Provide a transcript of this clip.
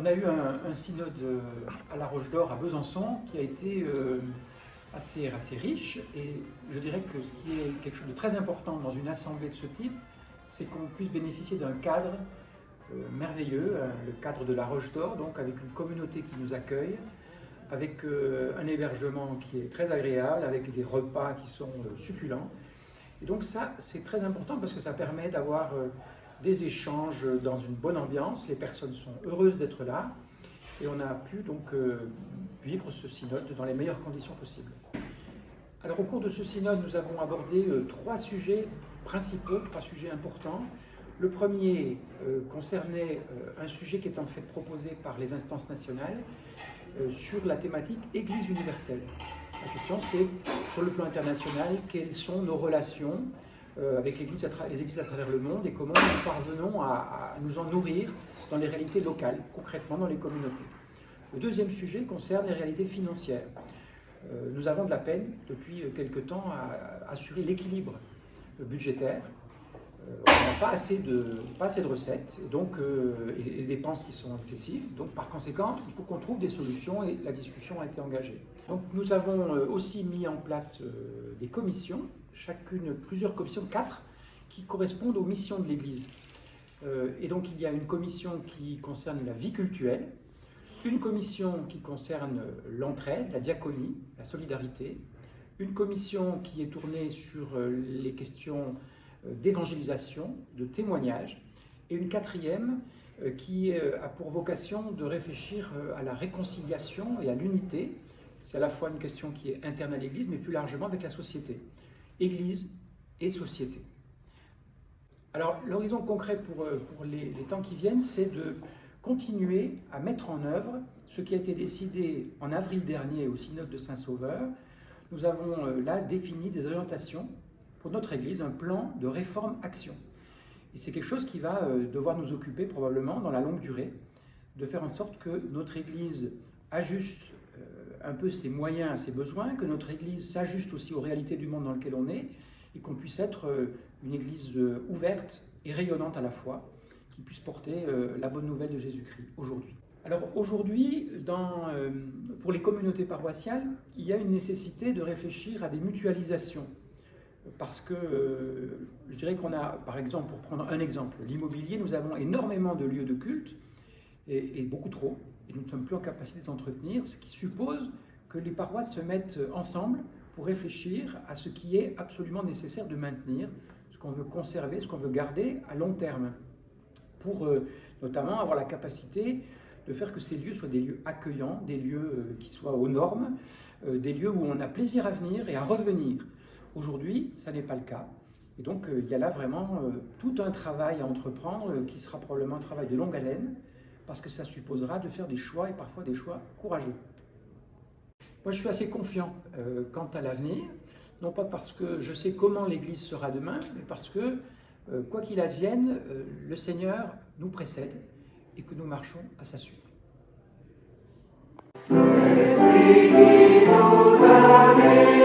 On a eu un synode à la Roche d'Or à Besançon qui a été assez riche, et je dirais que ce qui est quelque chose de très important dans une assemblée de ce type, c'est qu'on puisse bénéficier d'un cadre merveilleux, le cadre de la Roche d'Or, donc avec une communauté qui nous accueille, avec un hébergement qui est très agréable, avec des repas qui sont succulents. Et donc ça, c'est très important parce que ça permet d'avoir des échanges dans une bonne ambiance, les personnes sont heureuses d'être là, et on a pu donc vivre ce synode dans les meilleures conditions possibles. Alors au cours de ce synode, nous avons abordé trois sujets principaux, trois sujets importants. Le premier concernait un sujet qui est en fait proposé par les instances nationales sur la thématique Église universelle. La question c'est, sur le plan international, quelles sont nos relations avec les églises à travers le monde et comment nous parvenons à nous en nourrir dans les réalités locales, concrètement dans les communautés. Le deuxième sujet concerne les réalités financières. Nous avons de la peine depuis quelque temps à assurer l'équilibre budgétaire. On n'a pas assez de recettes et donc des dépenses qui sont excessives. Donc par conséquent, il faut qu'on trouve des solutions et la discussion a été engagée. Donc nous avons aussi mis en place des commissions, plusieurs commissions, 4, qui correspondent aux missions de l'Église. Et donc il y a une commission qui concerne la vie cultuelle, une commission qui concerne l'entraide, la diaconie, la solidarité, une commission qui est tournée sur les questions d'évangélisation, de témoignage, et une quatrième qui a pour vocation de réfléchir à la réconciliation et à l'unité. C'est à la fois une question qui est interne à l'Église, mais plus largement avec la société. Église et société. Alors l'horizon concret pour les temps qui viennent, c'est de continuer à mettre en œuvre ce qui a été décidé en avril dernier au synode de Saint-Sauveur. Nous avons là défini des orientations pour notre Église, un plan de réforme-action. Et c'est quelque chose qui va devoir nous occuper probablement dans la longue durée, de faire en sorte que notre Église ajuste un peu ses moyens, ses besoins, que notre Église s'ajuste aussi aux réalités du monde dans lequel on est, et qu'on puisse être une Église ouverte et rayonnante à la fois, qui puisse porter la bonne nouvelle de Jésus-Christ aujourd'hui. Alors aujourd'hui, pour les communautés paroissiales, il y a une nécessité de réfléchir à des mutualisations. Parce que je dirais qu'on a, par exemple, pour prendre un exemple, l'immobilier, nous avons énormément de lieux de culte, et beaucoup trop, et nous ne sommes plus en capacité d'entretenir, ce qui suppose que les paroisses se mettent ensemble pour réfléchir à ce qui est absolument nécessaire de maintenir, ce qu'on veut conserver, ce qu'on veut garder à long terme, pour notamment avoir la capacité de faire que ces lieux soient des lieux accueillants, des lieux qui soient aux normes, des lieux où on a plaisir à venir et à revenir. Aujourd'hui, ça n'est pas le cas. Et donc, il y a là vraiment tout un travail à entreprendre qui sera probablement un travail de longue haleine, parce que ça supposera de faire des choix, et parfois des choix courageux. Moi, je suis assez confiant quant à l'avenir, non pas parce que je sais comment l'Église sera demain, mais parce que, quoi qu'il advienne, le Seigneur nous précède et que nous marchons à sa suite. L'Esprit qui nous amène.